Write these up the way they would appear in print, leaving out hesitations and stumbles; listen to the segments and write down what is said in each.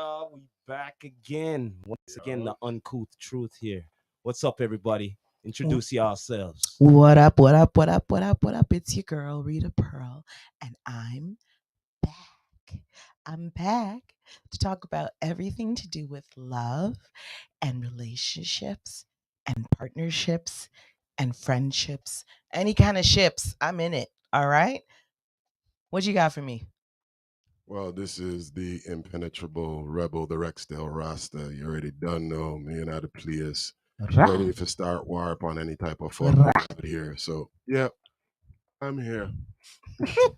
y'all. We back again. Once again, the Uncouth Truth here. What's up, everybody? Introduce yourselves. What up, what up, what up, what up, what up? It's your girl, Rita Pearl, and I'm back. I'm back to talk about everything to do with love and relationships and partnerships and friendships. Any kind of ships, I'm in it. All right? What you got for me? Well, this is the impenetrable rebel, the Rexdale Rasta. You already done know me and how to place. Ready if you start warp on any type of fuck out here. So, yeah, I'm here. You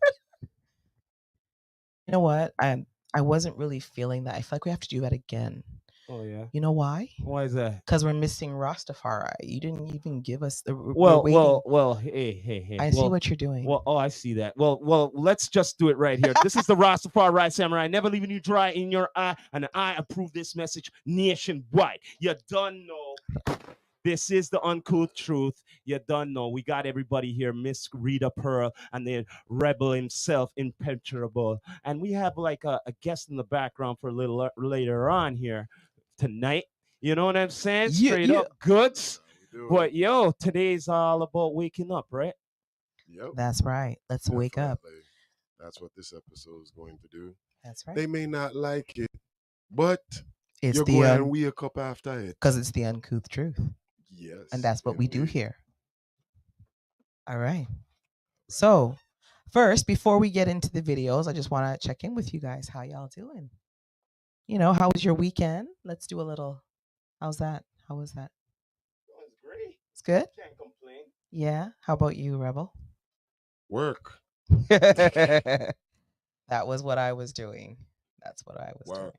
know what? I wasn't really feeling that. I feel like we have to do that again. Oh yeah. You know why? Why is that? Because we're missing Rastafari. You didn't even give us the. Well. Hey. I see what you're doing. Well, I see that. Well. Let's just do it right here. This is the Rastafari Samurai, never leaving you dry in your eye, and I approve this message nationwide. You done know. This is the Uncouth Truth. You done know. We got everybody here, Miss Rita Pearl, and then Rebel himself, Impenetrable. And we have like a guest in the background for a little later on here tonight. You know what I'm saying? Straight up goods. But yo, today's all about waking up, right? Yep. That's right. Let's wake up. That's what this episode is going to do. That's right. They may not like it, but It's you're going to wake up after it. Because it's the Uncouth Truth. Yes. And that's what we do here. All right. So, first, before we get into the videos, I just want to check in with you guys. How y'all doing? You know, how was your weekend? Let's do a little. How's that? How was that? It was great. It's good? Can't complain. Yeah. How about you, Rebel? Work. That was what I was doing. That's what I was doing.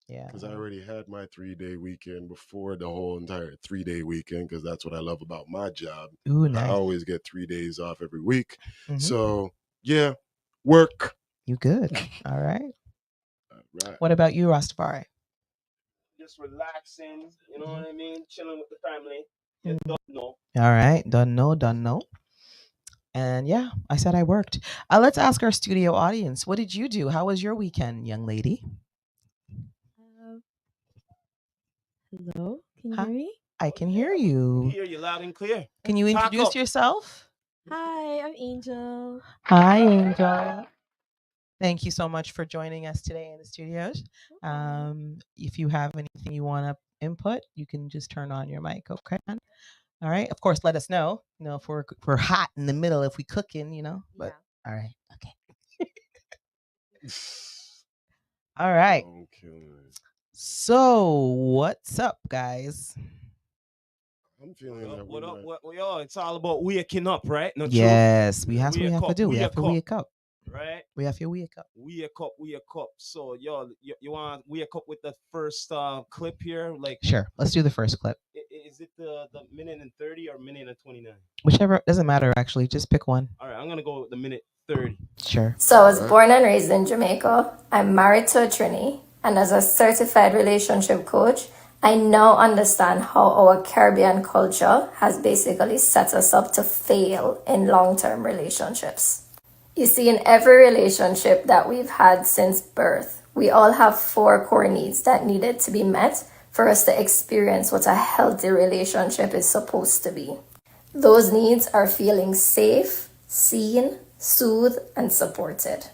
Yeah. Because I already had my 3-day weekend before the whole entire 3-day weekend, because that's what I love about my job. Ooh, nice. I always get 3 days off every week. Mm-hmm. So, yeah, work. You good. All right. Right. What about you, Rastafari? Just relaxing, you know what I mean? Chilling with the family. You don't know. All right. Don't know. And yeah, I said I worked. Let's ask our studio audience. What did you do? How was your weekend, young lady? Hello? Can you hear me? I can hear you. I hear you loud and clear. Can you introduce yourself? Hi, I'm Angel. Hi, Angel. Thank you so much for joining us today in the studios. If you have anything you want to input, you can just turn on your mic, okay? All right. Of course, let us know. You know, if we're hot in the middle, if we cooking, you know. But yeah. All right. Okay. All right. Okay. So, what's up, guys? I'm feeling that. What up? Yo, it's all about waking up, right? No, yes, we have what we have to do. We have to wake up. Right? We have to wake up. Wake up. So, yo, you want to wake up with the first clip here? Like, sure. Let's do the first clip. Is it the minute and 30 or minute and 29? Whichever. Doesn't matter, actually. Just pick one. All right. I'm going to go with the minute 30. Sure. So I was born and raised in Jamaica. I'm married to a Trini. And as a certified relationship coach, I now understand how our Caribbean culture has basically set us up to fail in long-term relationships. You see, in every relationship that we've had since birth, we all have 4 core needs that needed to be met for us to experience what a healthy relationship is supposed to be. Those needs are feeling safe, seen, soothed, and supported.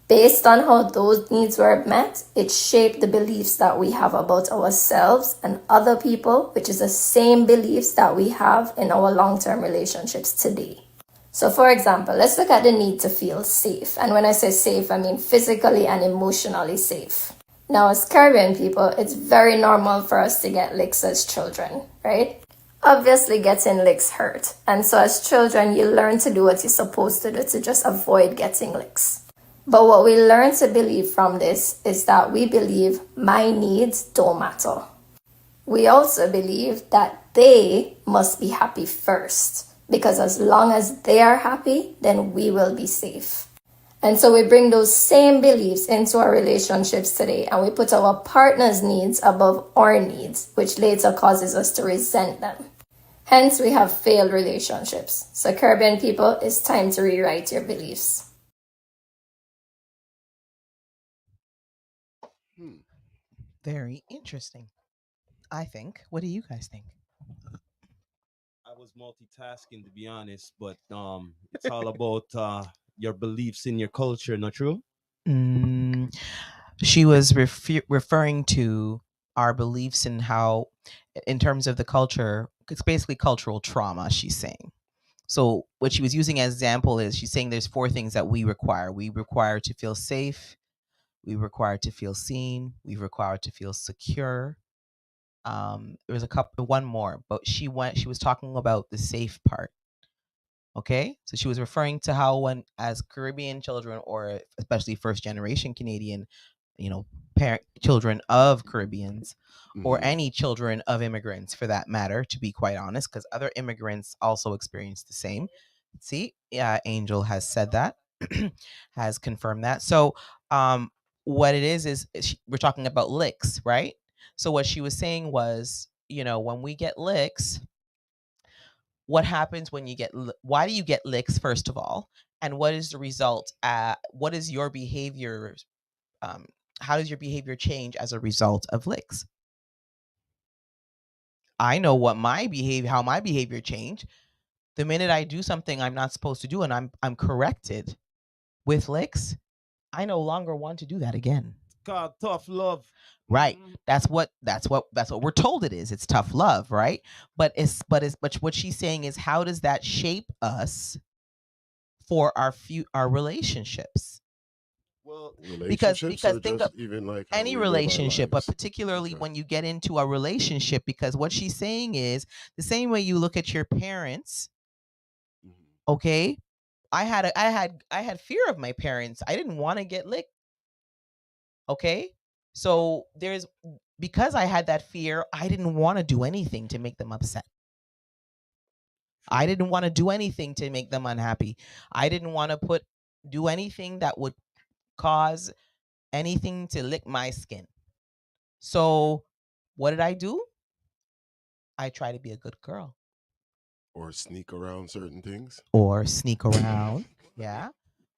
Based on how those needs were met, it shaped the beliefs that we have about ourselves and other people, which is the same beliefs that we have in our long-term relationships today. So for example, let's look at the need to feel safe. And when I say safe, I mean physically and emotionally safe. Now, as Caribbean people, it's very normal for us to get licks as children, right? Obviously, getting licks hurt. And so as children, you learn to do what you're supposed to do to just avoid getting licks. But what we learn to believe from this is that we believe my needs don't matter. We also believe that they must be happy first, because as long as they are happy, then we will be safe. And so we bring those same beliefs into our relationships today, and we put our partner's needs above our needs, which later causes us to resent them. Hence, we have failed relationships. So Caribbean people, it's time to rewrite your beliefs. Very interesting. I think. What do you guys think? I was multitasking to be honest, but it's all about your beliefs in your culture, not true? Mm, she was referring to our beliefs and how, in terms of the culture, it's basically cultural trauma, she's saying. So what she was using as example is she's saying there's four things that we require. We require to feel safe. We require to feel seen. We require to feel secure. There was one more, but she was talking about the safe part. Okay, so she was referring to how, when as Caribbean children, or especially first generation Canadian, parent children of Caribbeans, or any children of immigrants for that matter, to be quite honest, because other immigrants also experience the same. See, yeah, Angel has said that, has confirmed that. So, what it is we're talking about licks, right? So what she was saying was, when we get licks, what happens when you get why do you get licks, first of all, and what is the result? What is your behavior? How does your behavior change as a result of licks? I know how my behavior changed the minute I do something I'm not supposed to do, and I'm corrected with licks. I no longer want to do that again. It's called tough love. Right. That's what we're told it is. It's tough love, right? But what she's saying is, how does that shape us for our relationships? Well, because or think just of even like how any we live our relationship, but lives? particularly Okay. when you get into a relationship, because what she's saying is the same way you look at your parents. Okay, I had fear of my parents. I didn't want to get licked. Okay, so because I had that fear, I didn't want to do anything to make them upset. I didn't want to do anything to make them unhappy. I didn't want to do anything that would cause anything to lick my skin. So what did I do? I try to be a good girl. Or sneak around certain things. Or sneak around. Yeah.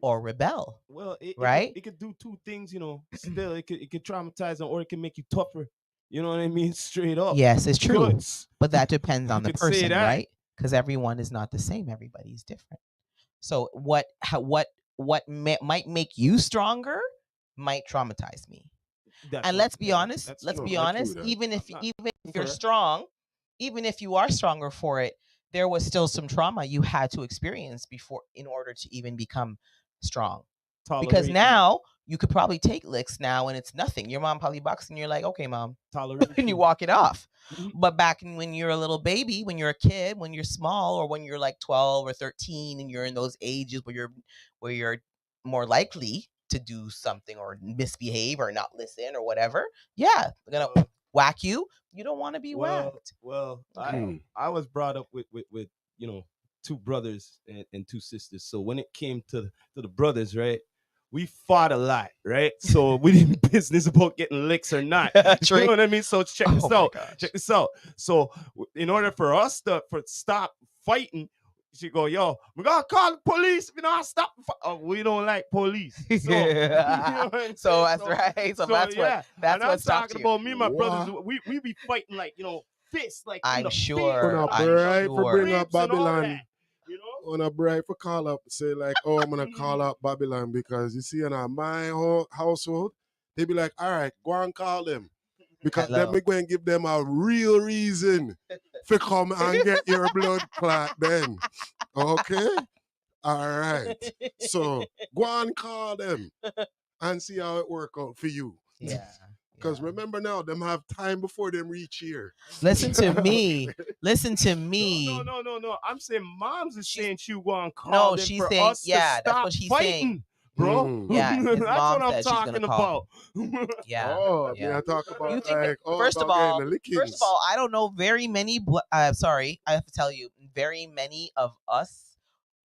Or rebel. Well, right? it could do two things, Still, it could traumatize them, or it can make you tougher. You know what I mean? Straight up. Yes, it's true. Goods. But that depends on the could say person, that. right? Because everyone is not the same. Everybody's different. So what might make you stronger might traumatize me. And let's be honest. Let's be honest. Even if you're strong, even if you are stronger for it, there was still some trauma you had to experience before, in order to even become strong. Because now you could probably take licks now and it's nothing. Your mom probably bucks and you're like, okay, mom, and you walk it off. But back when you're a little baby, when you're a kid, when you're small, or when you're like 12 or 13 and you're in those ages where you're more likely to do something or misbehave or not listen or whatever, yeah, they're gonna whack you. You don't want to be whacked. Well, okay. I was brought up with two brothers and two sisters. So when it came to the brothers, right, we fought a lot, right? So we didn't business about getting licks or not. You know what I mean? So check this out. Check this out. So in order for us to stop fighting, she go, yo, we gotta call the police. If you don't stop, we don't like police. So, you know so that's right. So that's yeah. That's what I'm stopped talking you. about me and my brothers. We be fighting like fists, like I'm sure. For bring up Babylon. You know, on a bribe for call up, say like, oh, I'm gonna call up Babylon because you see, in my household, they be like, all right, go and call them. Because then we go and give them a real reason for come and get your blood clot then. Okay? All right. So go and call them and see how it work out for you. Yeah. Because remember now, them have time before them reach here. Listen to me. Listen to me. No. I'm saying moms is saying she want to call them she's for saying, us yeah, to that's stop what she's fighting. saying. Bro, Yeah, his that's mom what I'm said she's gonna talking call. about. Yeah. Oh, yeah. I talk about You think like, first of all, lickings. I don't know very many. Sorry, I have to tell you, very many of us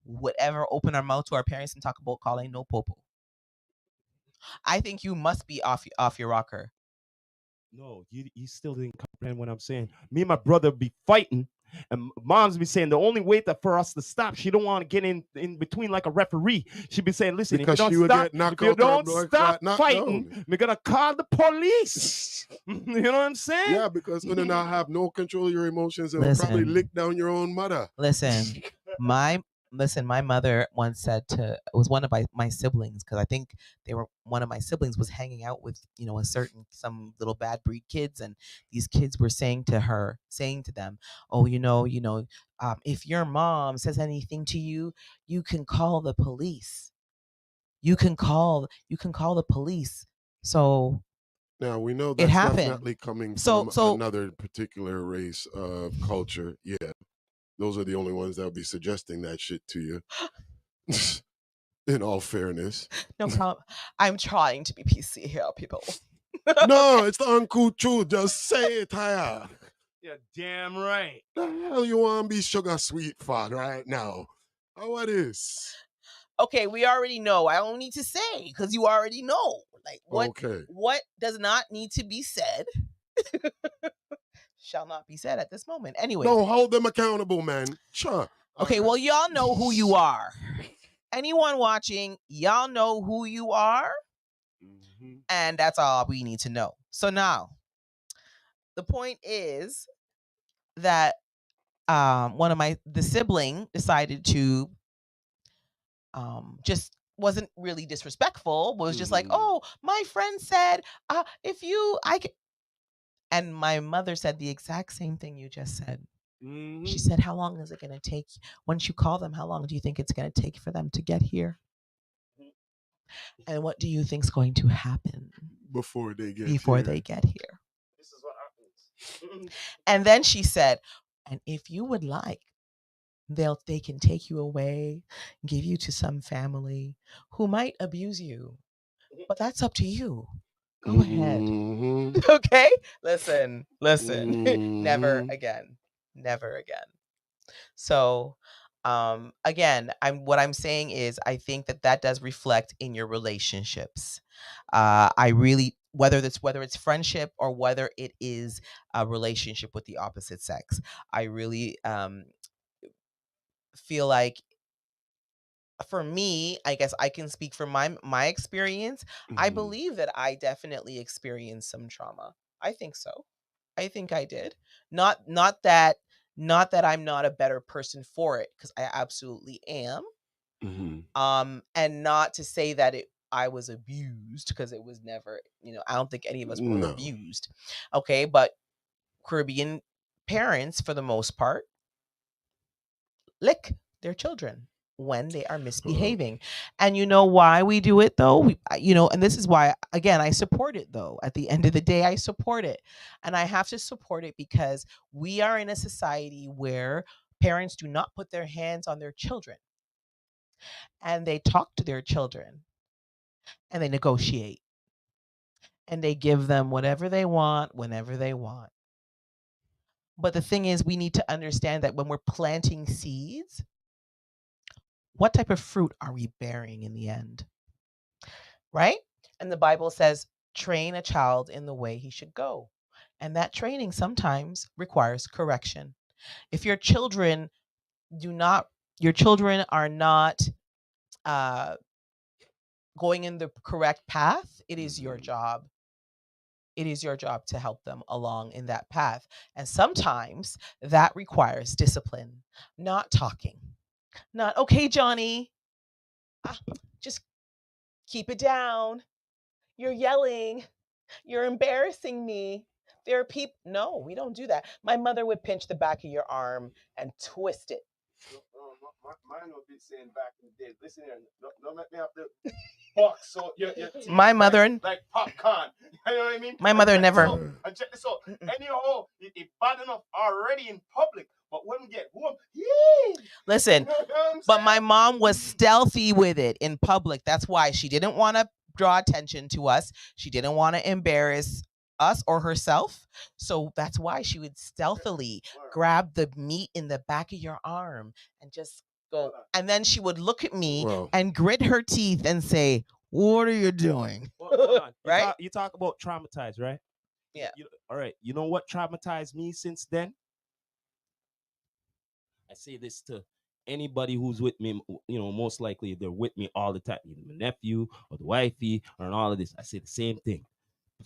would ever open our mouth to our parents and talk about calling no popo. I think you must be off your rocker. No, you still didn't comprehend what I'm saying. Me and my brother be fighting, And moms be saying the only way that for us to stop, she don't want to get in between like a referee. She be saying, listen, Because if she you would don't get stop, knocked if you out or don't knocked stop down. fighting, we're gonna call the police. You know what I'm saying? Yeah, because you do not have no control of your emotions and will probably Listen. lick down your own mother. Listen, my mother once said to it was one of my siblings, because I think one of my siblings was hanging out with some little bad breed kids, and these kids were saying to them, oh, if your mom says anything to you, you can call the police. You can call the police. So Now we know it that's happened. definitely coming So from another particular race of culture. Yeah, those are the only ones that would be suggesting that shit to you. In all fairness, no problem. I'm trying to be PC here, people. no, it's the uncouth truth. Just say it, higher. You're damn right. The hell you want to be sugar sweet for right now? What is? Okay, we already know. I don't need to say because you already know. Like what does not need to be said shall not be said at this moment. Anyway. No, hold them accountable, man. Sure. Okay, well, y'all know who you are. Anyone watching, y'all know who you are. Mm-hmm. And that's all we need to know. So now, the point is that the sibling decided to just wasn't really disrespectful, but was just like, oh, my friend said, and my mother said the exact same thing you just said. Mm-hmm. She said, how long is it going to take? Once you call them, how long do you think it's going to take for them to get here? And what do you think's going to happen before they get here? This is what happens. And then she said, and if you would like, they can take you away, give you to some family who might abuse you. But that's up to you. Go ahead. Okay? Listen. Never again. Never again. So, again, what I'm saying is I think that does reflect in your relationships. I really, whether it's friendship or whether it is a relationship with the opposite sex, I really feel like, for me, I guess I can speak from my experience. I believe that I definitely experienced some trauma. I think so. I think I did. Not that I'm not a better person for it, because I absolutely am. And not to say that I was abused, because it was never, I don't think any of us were abused. Okay, but Caribbean parents, for the most part, lick their children when they are misbehaving. And you know why we do it, though? And this is why, again, I support it, though. At the end of the day, I support it. And I have to support it because we are in a society where parents do not put their hands on their children. And they talk to their children. And they negotiate. And they give them whatever they want, whenever they want. But the thing is, we need to understand that when we're planting seeds, what type of fruit are we bearing in the end? Right? And the Bible says, train a child in the way he should go. And that training sometimes requires correction. If your children are not going in the correct path, it is your job. It is your job to help them along in that path. And sometimes that requires discipline, not talking. Not, okay, Johnny, just keep it down. You're yelling. You're embarrassing me. There are people. No, we don't do that. My mother would pinch the back of your arm and twist it. Mine would be saying back in the day, listen here, don't make me have to box so your my mother like popcorn. You know what I mean? My mother never. Check this out. Anyhow, it's bad enough already in public, but when we get home, listen. But my mom was stealthy with it in public. That's why she didn't want to draw attention to us. She didn't want to embarrass us or herself. So that's why she would stealthily grab the meat in the back of your arm and just go. And then she would look at me and grit her teeth and say, what are you doing? Hold on. Right? You talk about traumatized, right? Yeah. All right. You know what traumatized me since then? say this to anybody who's with me, most likely they're with me all the time, either my nephew or the wifey or all of this. I say the same thing.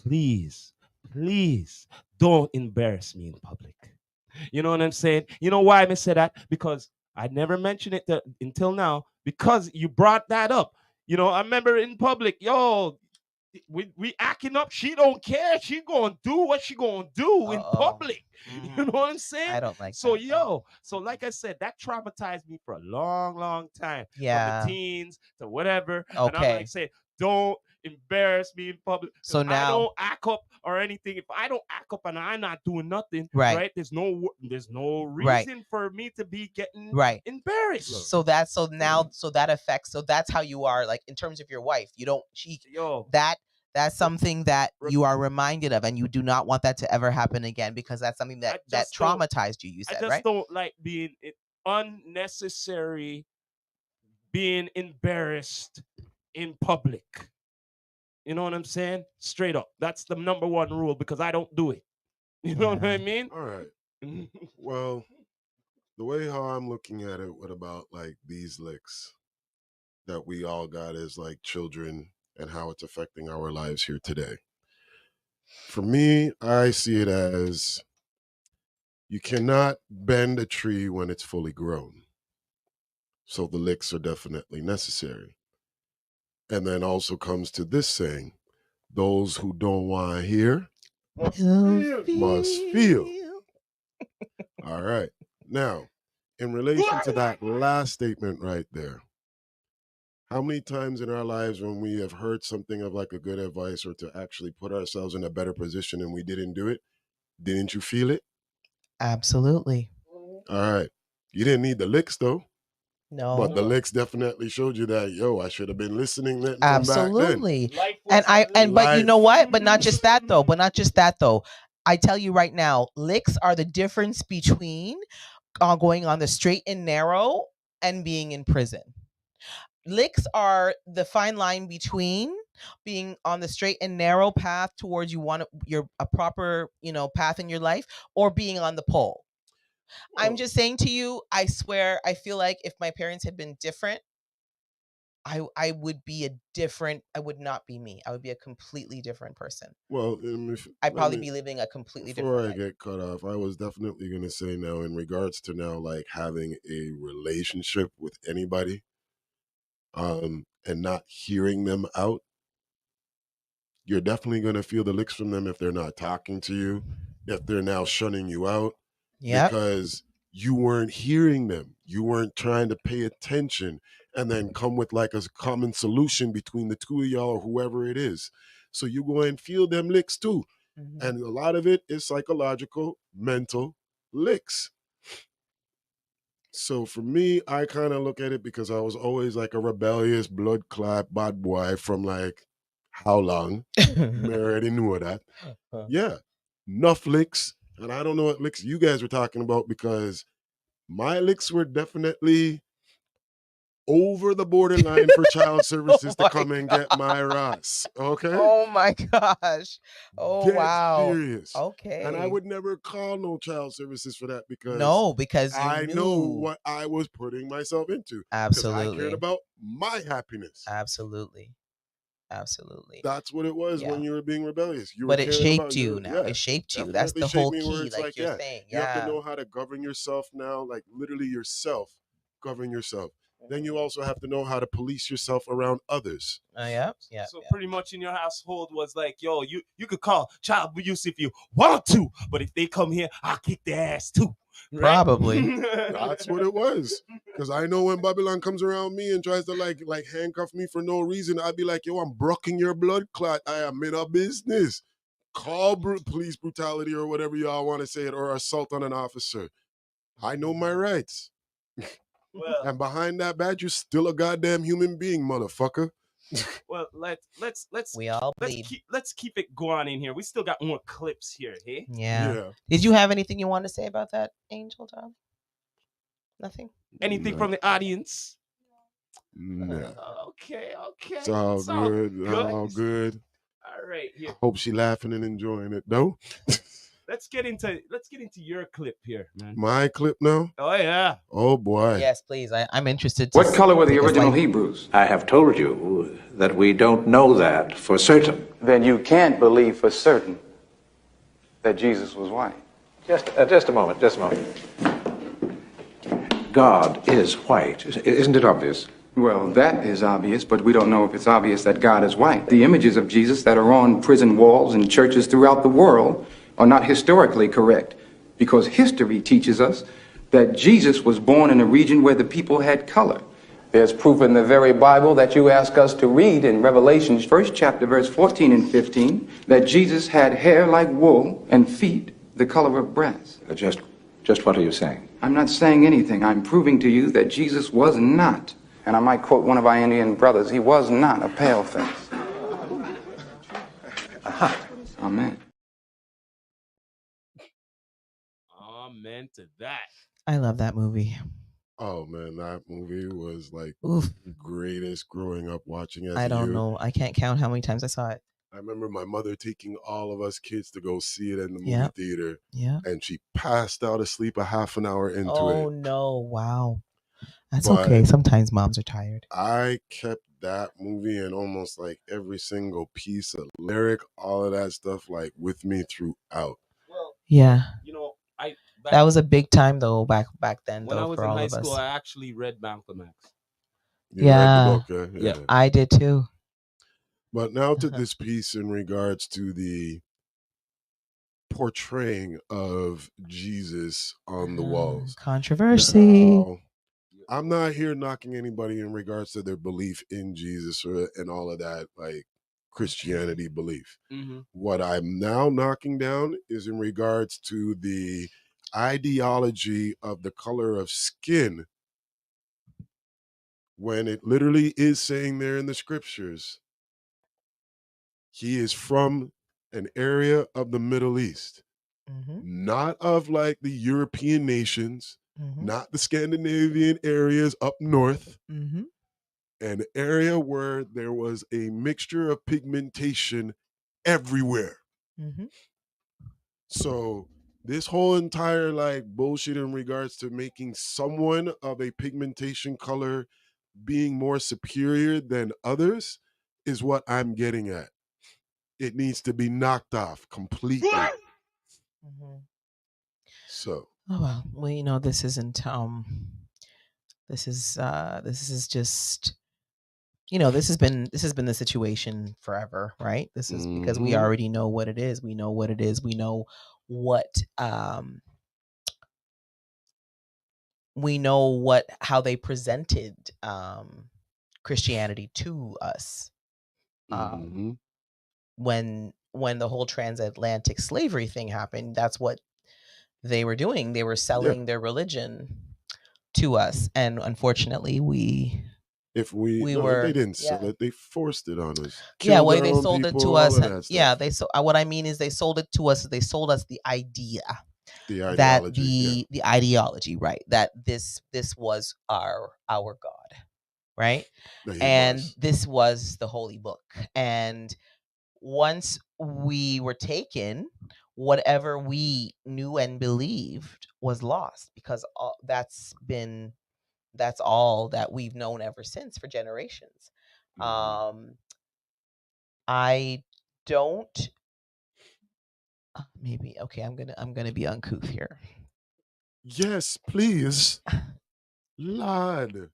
Please, please don't embarrass me in public. You know what I'm saying? You know why I say that? Because I never mentioned it until now, because you brought that up. I remember in public, yo, we acting up. She don't care. She gonna do what she gonna do in public. You know what I'm saying? I don't like So that. so like I said, that traumatized me for a long, long time. Yeah. From the teens to whatever. And I'm Okay. like saying, don't embarrass me in public. So I now- don't act up or anything. If I don't act up and I'm not doing nothing, Right. There's no Right. reason for me to be getting Right. embarrassed. So that affects. So that's how you are, like in terms of your wife. You don't. That's something that you are reminded of, and you do not want that to ever happen again, because that's something that traumatized you. You said, I just right? don't like being unnecessary, being embarrassed in public. You know what I'm saying? Straight up. That's the number one rule, because I don't do it. You know what I mean? All right. Well, the way how I'm looking at it, what about like these licks that we all got as like children and how it's affecting our lives here today? For me, I see it as you cannot bend a tree when it's fully grown. So the licks are definitely necessary. And then also comes to this saying, those who don't want to hear must feel. All right. Now, in relation to that last statement right there, how many times in our lives when we have heard something of like a good advice or to actually put ourselves in a better position and we didn't do it? Didn't you feel it? Absolutely. All right. You didn't need the licks though. No. But the licks definitely showed you that, yo, I should have been listening then from Absolutely. back then. But you know what? But not just that though. I tell you right now, licks are the difference between going on the straight and narrow and being in prison. Licks are the fine line between being on the straight and narrow path towards a proper, path in your life, or being on the pole. I'm just saying to you, I swear, I feel like if my parents had been different, I would not be me. I would be a completely different person. Well, I'd probably be living a completely different life. Before I get cut off, I was definitely going to say now, in regards to now, like having a relationship with anybody, and not hearing them out, you're definitely going to feel the licks from them if they're not talking to you, if they're now shunning you out, because you weren't hearing them. You weren't trying to pay attention and then come with like a common solution between the two of y'all or whoever it is. So you go and feel them licks too. Mm-hmm. And a lot of it is psychological, mental licks. So for me, I kind of look at it because I was always like a rebellious, blood clot, bad boy from like how long? I already knew that. Yeah, enough licks. And I don't know what licks you guys were talking about, because my licks were definitely over the borderline for child services to come and get my Ross. Okay? Oh my gosh. Oh, Dead wow. serious. Okay. And I would never call no child services for that, because I know what I was putting myself into. Absolutely. Because I cared about my happiness. Absolutely. That's what it was when you were being rebellious. But it shaped you now. It shaped you. That's the whole key, like you're saying. You have to know how to govern yourself now, like literally yourself. Govern yourself. Then you also have to know how to police yourself around others. Yeah. So pretty much in your household was like, yo, you could call child abuse if you want to, but if they come here, I'll kick their ass too. Right? Probably. That's what it was. Because I know when Babylon comes around me and tries to like handcuff me for no reason, I'd be like, yo, I'm brocking your blood clot. I am in a business. Call police brutality or whatever y'all want to say it, or assault on an officer. I know my rights. Well, and behind that badge, you're still a goddamn human being, motherfucker. Well, let's we all bleed. Let's keep it going in here. We still got more clips here, hey? Yeah. Did you have anything you want to say about that, Angel, Tom? Nothing? Anything from the audience? No. Okay. It's all good. All good. All right. Here. Hope she laughing and enjoying it, though. let's get into your clip here, man. My clip now? Oh yeah. Oh boy. Yes, please. I'm interested. What color were the original Hebrews? I have told you that we don't know that for certain. Then you can't believe for certain that Jesus was white. Just a moment. God is white. Isn't it obvious? Well, that is obvious, but we don't know if it's obvious that God is white. The images of Jesus that are on prison walls and churches throughout the world are not historically correct, because history teaches us that Jesus was born in a region where the people had color. There's proof in the very Bible that you ask us to read in Revelation, 1st chapter, verse 14 and 15, that Jesus had hair like wool and feet the color of brass. Just what are you saying? I'm not saying anything. I'm proving to you that Jesus was not, and I might quote one of our Indian brothers, he was not a pale face. Amen. Amen to that. I love that movie. Oh man, that movie was like Oof. the greatest growing up watching as I a don't youth. know. I can't count how many times I saw it. I remember my mother taking all of us kids to go see it in the movie Yep. theater, Yeah. and she passed out asleep a half an hour into Oh it. no! Wow. That's But okay. Sometimes moms are tired. I kept that movie and almost like every single piece of lyric, all of that stuff, like with me throughout. Well, Yeah. you know, That was a big time though back then when though I was for in all high of school, us. I actually read Malcolm X. You read Yeah. the book, Yeah. I did too. But now to this piece in regards to the portraying of Jesus on the walls. Controversy. Now, I'm not here knocking anybody in regards to their belief in Jesus and all of that, like Christianity belief. Mm-hmm. What I'm now knocking down is in regards to the ideology of the color of skin, when it literally is saying there in the scriptures, he is from an area of the Middle East, not of like the European nations, not the Scandinavian areas up north, an area where there was a mixture of pigmentation everywhere. So this whole entire like bullshit in regards to making someone of a pigmentation color being more superior than others is what I'm getting at. It needs to be knocked off completely. So, oh well, you know, this isn't this is just, you know, this has been the situation forever, right? This is because we already know what it is. We know what it is. We know how they presented Christianity to us. When the whole transatlantic slavery thing happened, that's what they were doing. They were selling their religion to us, and unfortunately they didn't sell it, they forced it on us. Yeah, Killed well, our they own sold people, it to all us. of that stuff. Yeah, what I mean is they sold it to us. They sold us the idea, the ideology, the ideology, right? That this was our God, right? This was the holy book. And once we were taken, whatever we knew and believed was lost, because that's all that we've known ever since for generations. I don't maybe okay, I'm gonna be uncouth here. Yes, please. Lord.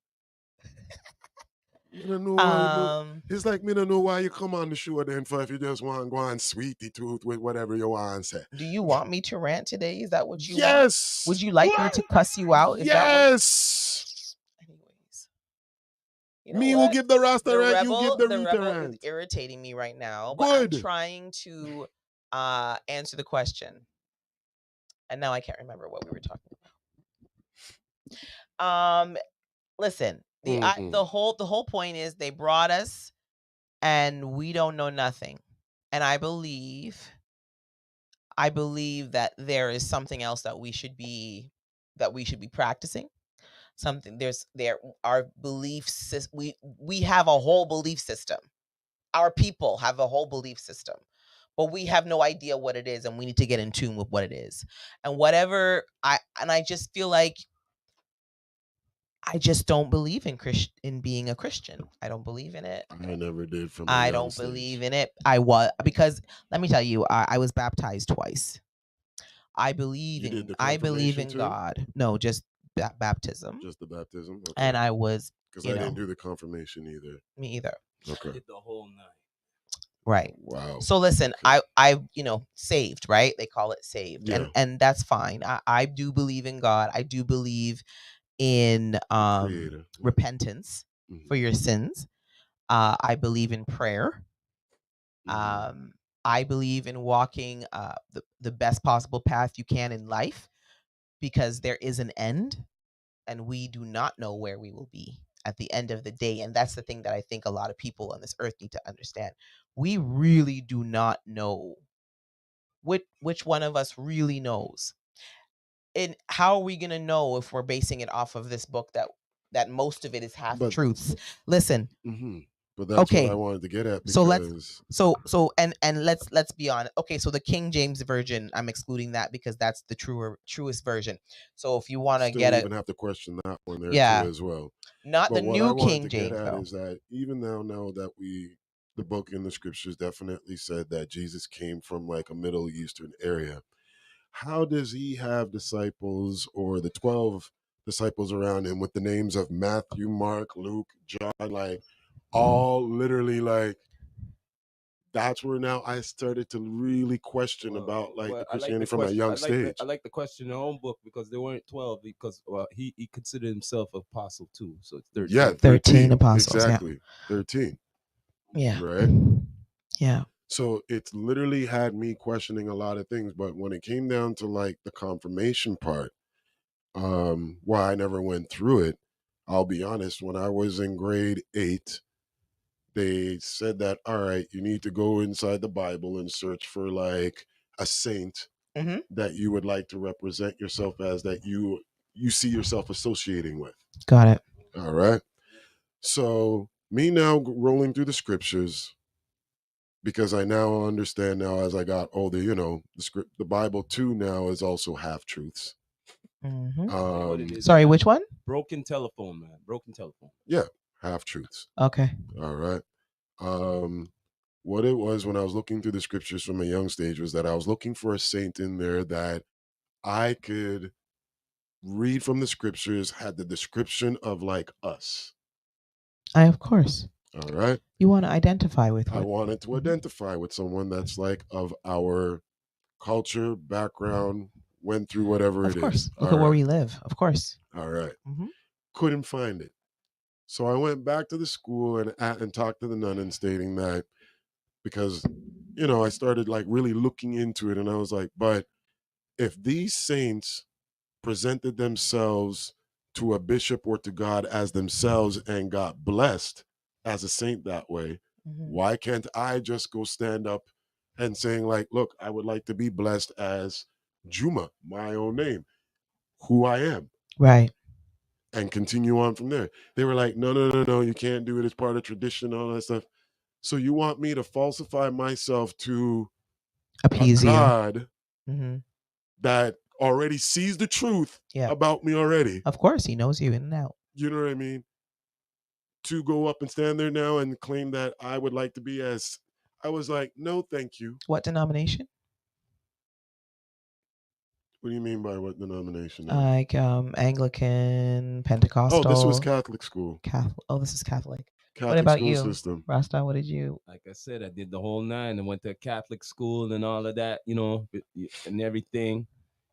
You don't know why it's like me don't know why you come on the show then for if you just want to go on sweetie tooth with whatever you want to say. Do you want me to rant today? Is that what you want? Would you like me to cuss you out? Is yes. Anyways. You know will give the Rasta rant, you give the Rita Rita rant rant. is irritating me right now, but I'm trying to answer the question. And now I can't remember what we were talking about. Listen, the whole point is they brought us and we don't know nothing. And I believe that there is something else that we should be practicing. Something our beliefs, we have a whole belief system. Our people have a whole belief system. but we have no idea what it is, and we need to get in tune with what it is. And I just feel like I just don't believe in being a Christian. I don't believe in it. I never did from a I young don't stage. believe in it. Because let me tell you, I was baptized twice. I believe You did in the I believe confirmation in too? God. No, just baptism. Just the baptism? Okay. And I was, Because I didn't do the confirmation either. me either. Okay. Did the whole night. Right. Wow. So listen, Okay. I saved, right? They call it saved. Yeah. And that's fine. I do believe in God. I do believe in Creator. Yeah. repentance for your sins. I believe in prayer. Mhm. I believe in walking the best possible path you can in life, because there is an end, and we do not know where we will be at the end of the day. And that's the thing that I think a lot of people on this earth need to understand. We really do not know which one of us really knows. And how are we going to know if we're basing it off of this book that most of it is half truths? Listen. But that's what I wanted to get at, because and let's be honest. Okay, so the King James version, I'm excluding that because that's the truest version. So if you want to get even have to question that one there too as well. Not but the what new I wanted King to James get at though. is that even now that the book in the scriptures definitely said that Jesus came from like a Middle Eastern area, how does he have disciples, or the 12 disciples around him, with the names of Matthew, Mark, Luke, John, like all literally, like that's where now I started to really question about like the Christianity from a young stage. I like the question in your own book, because there weren't 12, because he considered himself apostle too. So it's 13. Yeah, 13 apostles. Exactly. 13. Yeah. Right? Yeah. So it's literally had me questioning a lot of things. But when it came down to like the confirmation part, why I never went through it, I'll be honest, when I was in grade 8, they said that, all right, you need to go inside the Bible and search for like a saint that you would like to represent yourself as, that you see yourself associating with. Got it. All right. So me now rolling through the scriptures, because I now understand now as I got older, the Bible too now is also half truths. Sorry, which one? Broken telephone, man. Broken telephone. Yeah, half truths. Okay. All right. What it was when I was looking through the scriptures from a young stage was that I was looking for a saint in there that I could read from the scriptures, had the description of like us. Of course. All right. You want to identify with I wanted to identify with someone that's like of our culture, background, went through whatever it is. Look at where we live. Of course. All right. Couldn't find it. So I went back to the school and talked to the nun, and stating that, because, I started like really looking into it, and I was like, but if these saints presented themselves to a bishop or to God as themselves and got blessed as a saint that way, why can't I just go stand up and saying like, look, I would like to be blessed as Juma, my own name, who I am. Right. And continue on from there. They were like, no, you can't do it. It's part of tradition, all that stuff. So you want me to falsify myself to appease a God you that already sees the truth about me already. Of course, he knows you in and out. You know what I mean? To go up and stand there now and claim that I would like to be as, I was like, no, thank you. What denomination? What do you mean by what denomination? Like Anglican, Pentecostal. Oh, this was Catholic school. Catholic. Oh, this is Catholic. Catholic what about school you, system. Rasta? What did you? Like I said, I did the whole 9 and went to Catholic school and all of that, and everything,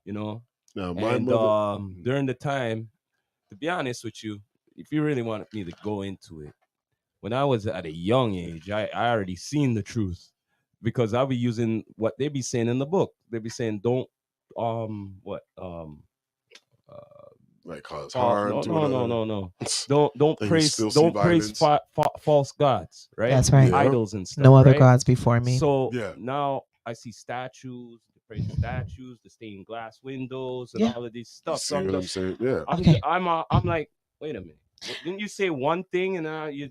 Now, my and mother, during the time, to be honest with you, if you really wanted me to go into it, when I was at a young age, I already seen the truth, because I'll be using what they be saying in the book. They be saying, don't like cause harm to another. No. Don't praise false gods, right? That's right. Idols and stuff. No other right? gods before me. So now I see statues, the praise statues, the stained glass windows, and all of these stuff. See what I'm saying? Yeah. I'm like, wait a minute. Didn't you say one thing and now you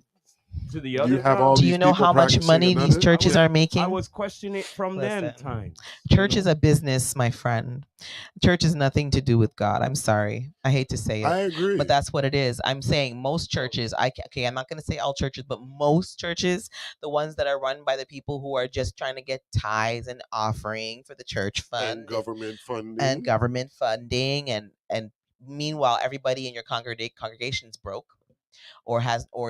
to the You other have all Do these you know people how much practicing money these another. churches Yeah. are I making? was questioning it from them Listen, times. church is a business, my friend. Church is nothing to do with God. I'm sorry. I hate to say I it, agree. but that's what it is. I'm saying most churches, okay, I'm not going to say all churches, but most churches, the ones that are run by the people who are just trying to get tithes and offering for the church fund And government funding. and government funding and meanwhile everybody in your congregation's broke or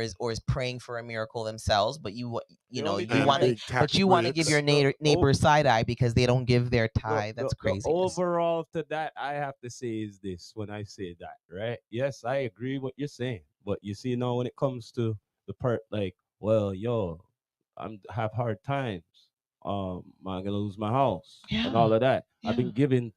is praying for a miracle themselves, but you The know only you thing want to big tax but you want to give your breaks. neighbor side eye because they don't give their tithe. That's the craziness. overall to that I have to say is this when I say that, right? Yes, I agree what you're saying. But you see now when it comes to the part like, well, yo, I'm have hard times. I'm gonna lose my house and all Yeah, of that. I've been giving.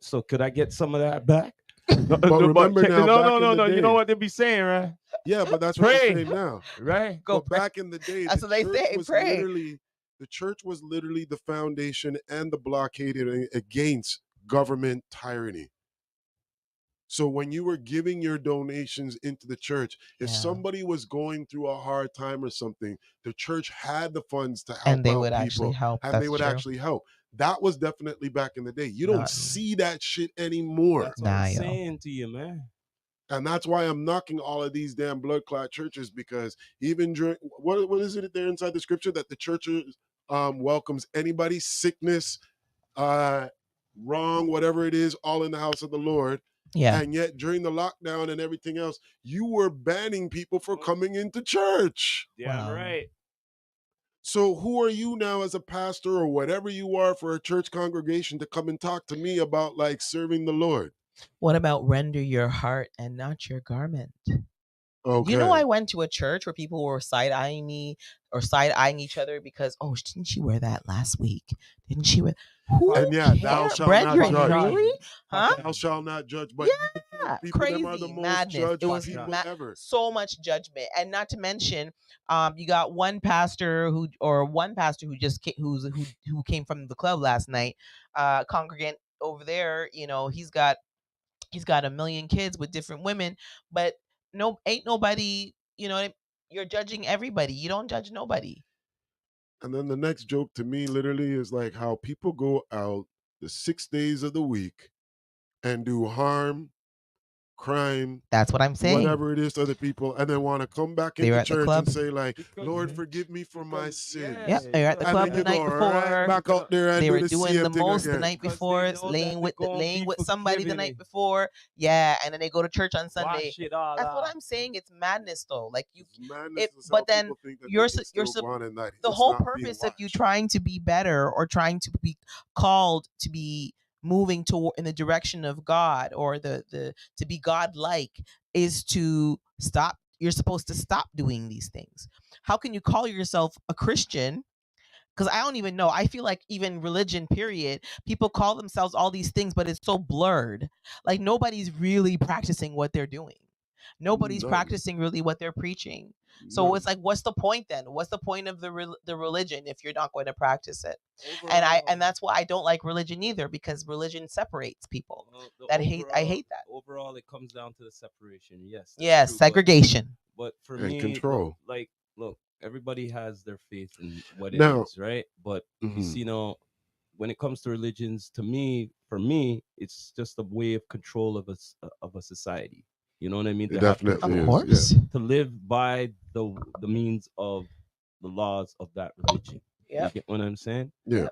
So could I get some of that back? No, But remember check now, no, back no, in no, the no. You know day. what they be saying, right? Yeah, but that's what I'm Pray, saying now. right? Go But pray. back in the day, That's the what they church say, was pray. literally the foundation and the blockade against government tyranny. So when you were giving your donations into the church, if Yeah. somebody was going through a hard time or something, the church had the funds to help And they out would people, actually help. and That's they would true. actually help. That was definitely back in the day. You don't Not- see that shit anymore. That's what Nah, I'm yo. saying to you, man. And that's why I'm knocking all of these damn blood clot churches, because even during what is it there inside the scripture that the church welcomes anybody, sickness, wrong, whatever it is, all in the house of the Lord. Yeah. And yet during the lockdown and everything else, you were banning people for coming into church. Damn Wow. right. So who are you now as a pastor or whatever you are for a church congregation to come and talk to me about like serving the Lord? What about render your heart and not your garment? Okay. You know, I went to a church where people were side eyeing me or side eyeing each other because, oh, didn't she wear that last week? Didn't she wear? Who And yeah, thou cares? shalt not Brethren, judge. really? Huh? Thou shalt not judge. But Yeah, people them are the crazy most madness. It judgy was people ever. so much judgment, and not to mention, you got one pastor who just who came from the club last night, congregant over there. You know, he's got a million kids with different women, but ain't nobody. You know, you're judging everybody. You don't judge nobody. And then the next joke to me literally is like how people go out the 6 days of the week and do harm, crime, That's what I'm saying. whatever it is to other people, and then want to come back They were into at the church club. and say like, Because- Lord, forgive me for my sins. Yep, they were at the And club then the you night go before. right back out there and They do were the doing same the thing most the again. night 'Cause before, they know that laying they're gonna laying be with somebody the forgiven night and before. Yeah, and then they go to church on Sunday. wash it all That's what out. I'm saying. It's madness, though. Like It's madness to but how then people think that you're they can still go on at night. the It's whole not being purpose of you watched. trying to be better or trying to be called to be moving toward in the direction of God or the to be God-like is to stop. You're supposed to stop doing these things. How can you call yourself a Christian? Because I don't even know. I feel like even religion, period, people call themselves all these things, but it's so blurred. Like nobody's really practicing what they're doing. Nobody's None. practicing really what they're preaching. So None. it's like, what's the point then? What's the point of the religion if you're not going to practice it? And that's why I don't like religion either, because religion separates people. I hate that. Overall, it comes down to the separation. Yes. That's Yes, true, segregation. But for And me, control. look, everybody has their faith in what it Now- is, right? But you Mhm. see, now, when it comes to religions, for me, it's just a way of control of a society. You know what I mean? It To have definitely Of is. control, course. to live by the means of the laws of that religion. You Yep. get what I'm saying? Yeah.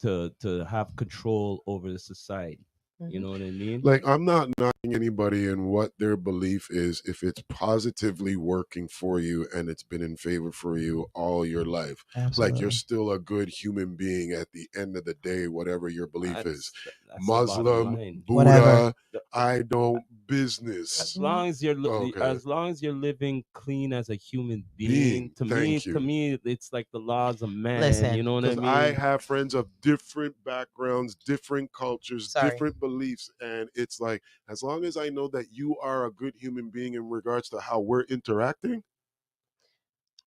To have control over the society. You Mhm. know what I mean? Like, I'm not knocking anybody in what their belief is if it's positively working for you and it's been in favor for you all your life. Absolutely. Like, you're still a good human being at the end of the day, whatever your belief is. That's the bottom Muslim, line. Buddha, Whatever. I don't business. As long as you're Okay. as long as you're living clean as a human being, Being, to thank you. me, it's like the laws of man. Listen, You know what I Because mean? I have friends of different backgrounds, different cultures, Sorry. different beliefs. And it's like, as long as I know that you are a good human being in regards to how we're interacting,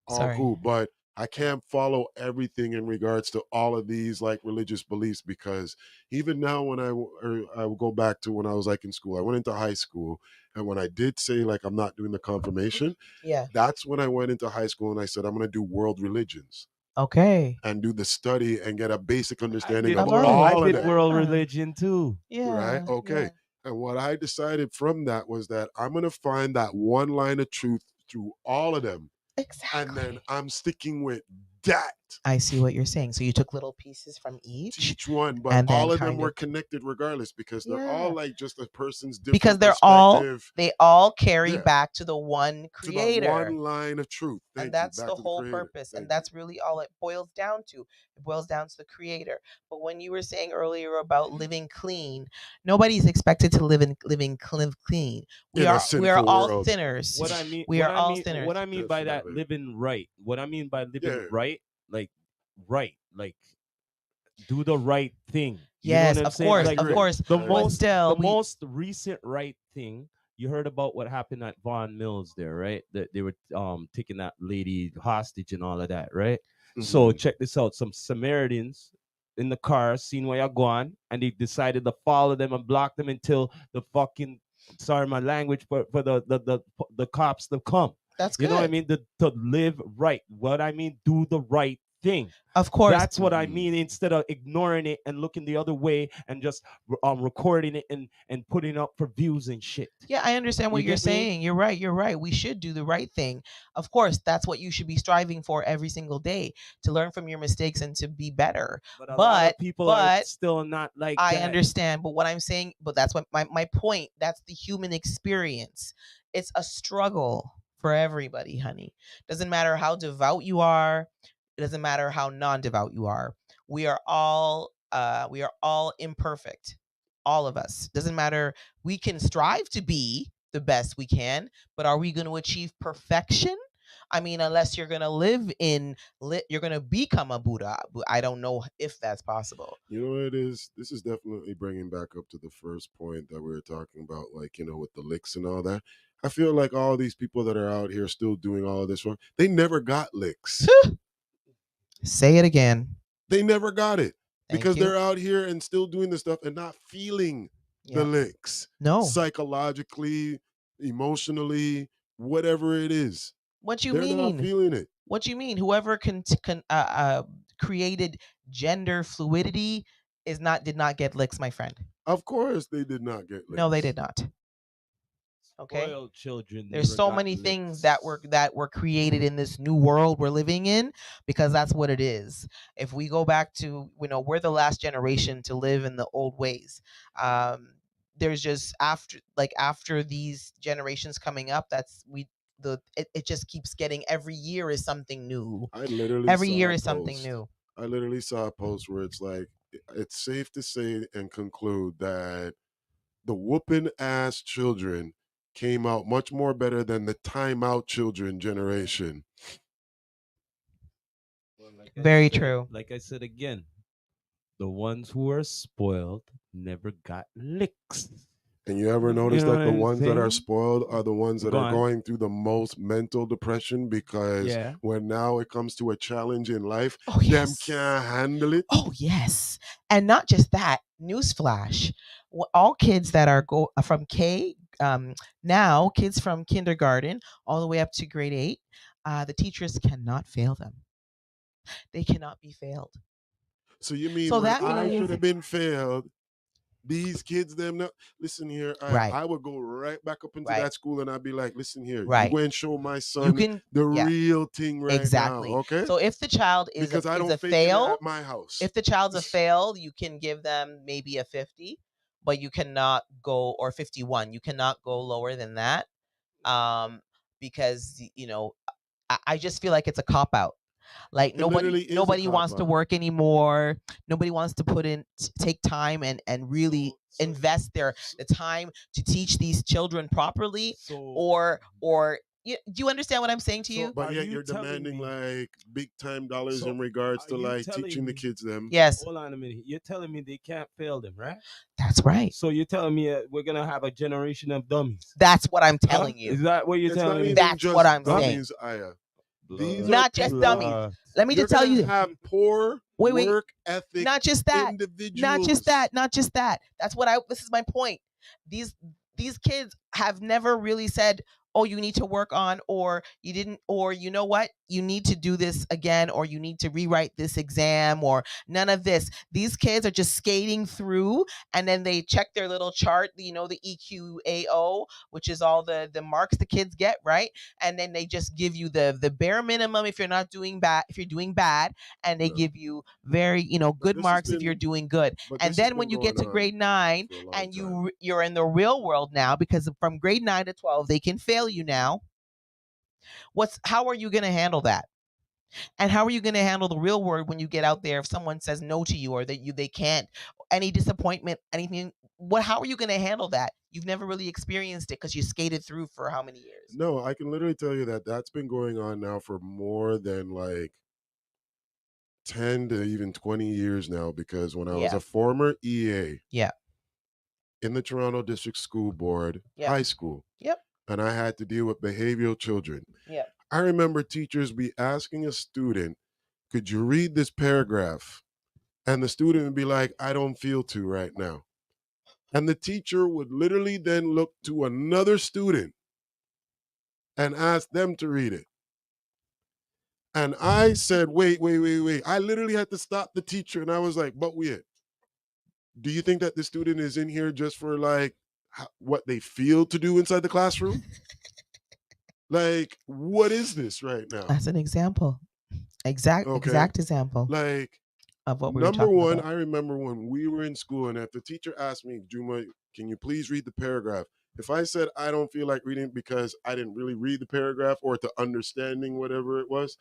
all Sorry. cool. But I can't follow everything in regards to all of these like religious beliefs, because even now when I will go back to when I was like in school, I went into high school, and when I did say like I'm not doing the confirmation, Yeah. that's when I went into high school and I said I'm going to do world religions Okay. and do the study and get a basic I understanding did of love world. it. I all of did them. world Yeah. religion too. Right? Yeah. Okay. Yeah. And what I decided from that was that I'm going to find that one line of truth through all of them. Exactly. And then I'm sticking with that I see what you're saying. So you took little pieces from to each, each one, but and then all of them kind were of connected regardless, because they're yeah, all like just a person's because different they're all perspective. they all carry Yeah. back to the one To that creator. one line of truth. And Thank you. that's Back the to the whole creator. purpose. Thank And that's really all it boils down to. It boils down to the creator. But when you were saying earlier about living clean, nobody's expected to living clean. you. In a We are sinful all world. sinners. What I mean, We what are I all mean, sinners. what I mean by that Definitely. living right. What I mean by living Yeah. right, like do the right thing. You know Yes, what I'm of saying? course, Like of agree. course. the I But agree. still, the most recent right thing. You heard about what happened at Vaughan Mills there, right? That they were taking that lady hostage and all of that, right? So Mhm. check this out. Some Samaritans in the car seen where you're going, and they decided to follow them and block them until the fucking, sorry my language, but for the cops to come. that's You good. know what I mean? To live right. What I mean, do the right thing. Of course. That's what I Mhm. mean. Instead of ignoring it and looking the other way and just recording it and putting up for views and shit. Yeah, I understand what You you're get me? saying. You're right. You're right. We should do the right thing. Of course, that's what you should be striving for every single day, to learn from your mistakes and to be better. But a lot of people are but still not like I that. understand. But what I'm saying, but that's what my point. That's the human experience. It's a struggle for everybody, honey. Doesn't matter how devout you are. It doesn't matter how non-devout you are. We are all imperfect. All of us. Doesn't matter. We can strive to be the best we can, but are we going to achieve perfection? I mean, unless you're going to you're going to become a Buddha. I don't know if that's possible. You know what it is? This is definitely bringing back up to the first point that we were talking about, like, with the licks and all that. I feel like all these people that are out here still doing all of this work, they never got licks. Say it again. They never got it. Thank Because you. they're out here and still doing this stuff and not feeling the Yeah. licks. No. Psychologically, emotionally, whatever it is. What you They're mean? not feeling it. What you mean? Whoever created gender fluidity did not get licks, my friend. Of course they did not get licks. No, they did not. Okay. Spoiled children. There's never so got many licks. things that were created in this new world we're living in, because that's what it is. If we go back to, we're the last generation to live in the old ways. There's just after these generations coming up, it just keeps getting, every year is something new. I literally Every saw year a is something post. new. I literally saw a post where it's like, it's safe to say and conclude that the whooping ass children came out much more better than the timeout children generation. Well, Very true. Like I said again, the ones who are spoiled never got licks. And you ever notice know that the what I'm ones that are saying? spoiled are the ones that Go are on. going through the most mental depression, because Yeah. when now it comes to a challenge in life, Oh, them yes. can't handle it. Oh, yes. And not just that, newsflash. All kids that are from now kids from kindergarten all the way up to grade 8, the teachers cannot fail them. They cannot be failed. So you mean So when that I means- should have been failed, these kids them now, listen here, Right. I would go right back up into Right. that school and I'd be like, listen here, Right. you go and show my son the yeah. real thing right Exactly. now, okay? So if the child is because I is don't a fake fail, it at my house. if the child's a fail, you can give them maybe a 50, but you cannot go, or 51. You cannot go lower than that, because I just feel like it's a cop out. Like It literally is a nobody wants to cop-out. work anymore. Nobody wants to take time and really invest the time to teach these children properly, or do you understand what I'm saying to you? But Are yet you you're telling demanding me- like big time dollars So in regards are to you like telling teaching the me- kids them. Yes, Hold on a minute. You're telling me they can't fail them, right? that's right. So you're telling me we're gonna have a generation of dummies. That's what I'm Huh? telling you. Is that what you're It's not telling me? even That's just what I'm saying. dummies, Aya. These are Not just people- dummies. Let me You're just tell gonna you. have poor Wait. work ethic Not just that. individuals. Not just that. This is my point. These kids have never really said, oh, you need to work on, or you didn't, or you know what, you need to do this again, or you need to rewrite this exam, or none of this. These kids are just skating through, and then they check their little chart, the EQAO, which is all the marks the kids get, right? And then they just give you the bare minimum if you're not doing bad, if you're doing bad, and they give you very good marks if you're doing good. And then when you get to grade 9 and you're in the real world now, because from grade 9 to 12 they can fail you now. How are you going to handle that? And how are you going to handle the real world when you get out there if someone says no to you, or that they can't, any disappointment, anything? How are you going to handle that? You've never really experienced it because you skated through for how many years? No, I can literally tell you that's been going on now for more than like 10 to even 20 years now, because when I was a former EA in the Toronto District School Board, high school, and I had to deal with behavioral children. I remember teachers be asking a student, could you read this paragraph? And the student would be like, I don't feel to right now. And the teacher would literally then look to another student and ask them to read it. And I said, wait. I literally had to stop the teacher, and I was like, but wait, do you think that the student is in here just for like what they feel to do inside the classroom? Like, what is this right now? That's an example. Exact example. Like, of what we were talking about. Number one, I remember when we were in school, and if the teacher asked me, Juma, can you please read the paragraph? If I said I don't feel like reading because I didn't really read the paragraph or to understanding whatever it was,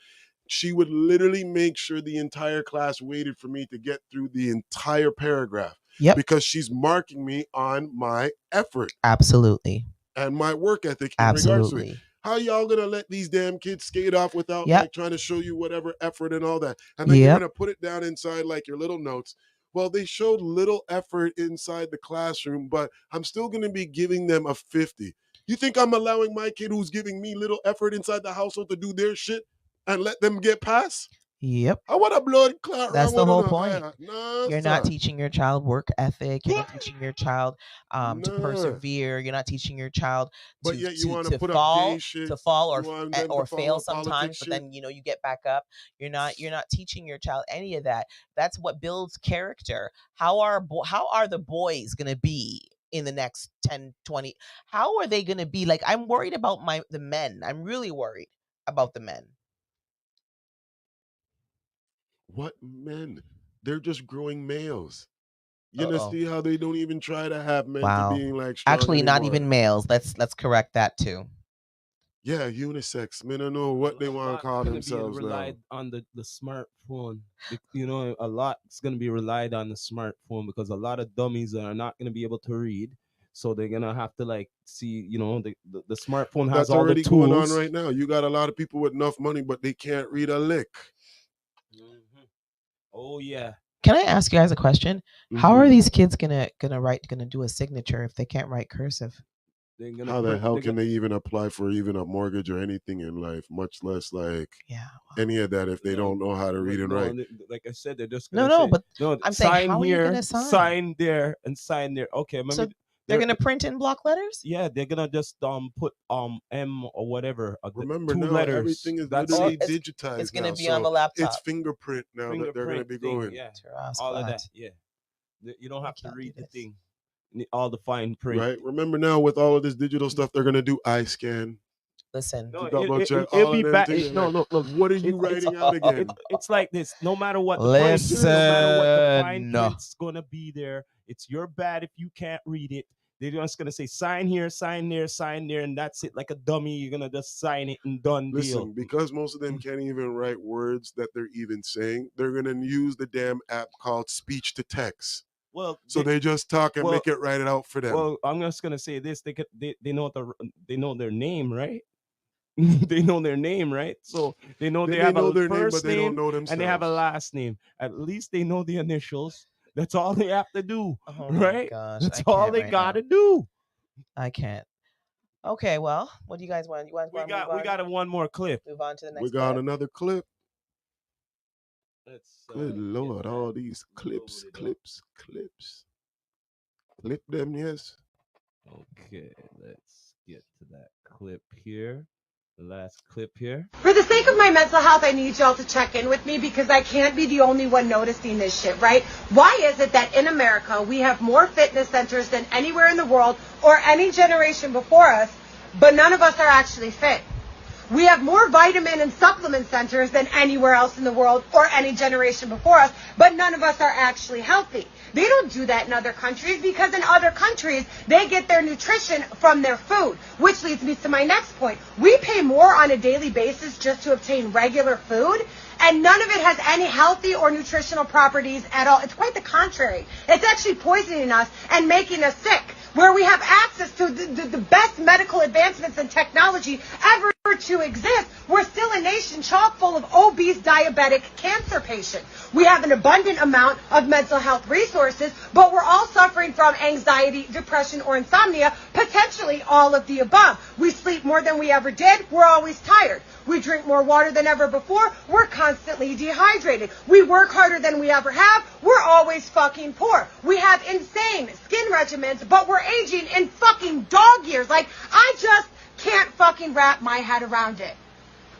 she would literally make sure the entire class waited for me to get through the entire paragraph. Because she's marking me on my effort. Absolutely. And my work ethic in regards to it. How y'all gonna let these damn kids skate off without like trying to show you whatever effort and all that? And then you're gonna put it down inside like your little notes. Well, they showed little effort inside the classroom, but I'm still gonna be giving them a 50. You think I'm allowing my kid who's giving me little effort inside the household to do their shit and let them get past? I want a blood clot. That's the whole point. No, you're not teaching your child work ethic. You're not teaching your child to persevere. You're not teaching your child to, but yet you want to put fall, up gay shit. to fall or to fail sometimes. But then you get back up. You're not teaching your child any of that. That's what builds character. How are the boys gonna be in the next 10, 20? How are they gonna be? Like, I'm worried about the men. I'm really worried about the men. What men? They're just growing males. You know, see how they don't even try to have men to being like strong Actually, anymore. not even males. Let's correct that too. Yeah, unisex. Men don't know what they want to call themselves relied now. on the smartphone. A lot is going to be relied on the smartphone because a lot of dummies are not going to be able to read. So they're going to have to see, the smartphone has That's all already the tools. going on right now. You got a lot of people with enough money, but they can't read a lick. Mm-hmm. Oh, yeah. Can I ask you guys a question? Mm-hmm. How are these kids gonna do a signature if they can't write cursive? How the hell can they even apply for even a mortgage or anything in life, much less any of that if they don't know how to read and write? Like I said, they're just gonna but I'm saying, how here, are you gonna sign there, and sign there. Okay, so they're gonna print in block letters? Yeah, they're gonna just put M or whatever. Remember two now letters. Everything is literally digitized. It's gonna now, be on the laptop. It's fingerprint now that they're gonna be going. Yeah, all of that. Yeah, you don't have to read the thing. All the fine print. Right. Remember now with all of this digital stuff, they're gonna do eye scan. Listen, it'll be back. No, look. What are you writing out again? It's like this. No matter what, no matter what the fine print's gonna be there. It's your bad if you can't read it. They're just gonna say sign here, sign there, sign there, and that's it. Like a dummy, you're gonna just sign it and done deal. Listen, because most of them can't even write words that they're even saying, they're gonna use the damn app called speech to text. Well, so they just talk and make it write it out for them. Well, I'm just gonna say this: they know their name, right? They know their name, right? So they know they have a first name, they don't know themselves. And they have a last name. At least they know the initials. That's all they have to do, oh right? Gosh, that's all they gotta do. I can't. Okay, well, what do you guys want? You want We to move on? we got one more clip. Move on to the next We got clip? another clip. Let's, Good Lord, all these clips. Clip them, yes. Okay, let's get to that clip here. The last clip here. For the sake of my mental health, I need y'all to check in with me because I can't be the only one noticing this shit, right? Why is it that in America we have more fitness centers than anywhere in the world or any generation before us, but none of us are actually fit? We have more vitamin and supplement centers than anywhere else in the world or any generation before us, but none of us are actually healthy. They don't do that in other countries because in other countries, they get their nutrition from their food, which leads me to my next point. We pay more on a daily basis just to obtain regular food, and none of it has any healthy or nutritional properties at all. It's quite the contrary. It's actually poisoning us and making us sick, where we have access to the best medical advancements and technology ever to exist. We're still a nation chock full of obese diabetic cancer patients. We have an abundant amount of mental health resources, but we're all suffering from anxiety, depression, or insomnia, potentially all of the above. We sleep more than we ever did. We're always tired. We drink more water than ever before. We're constantly dehydrated. We work harder than we ever have. We're always fucking poor. We have insane skin regimens, but we're aging in fucking dog years. Like, I just can't fucking wrap my head around it.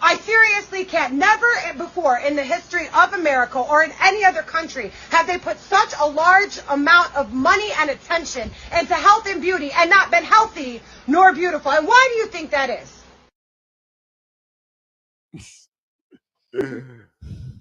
I seriously can't. Never before in the history of America or in any other country have they put such a large amount of money and attention into health and beauty and not been healthy nor beautiful. And why do you think that is?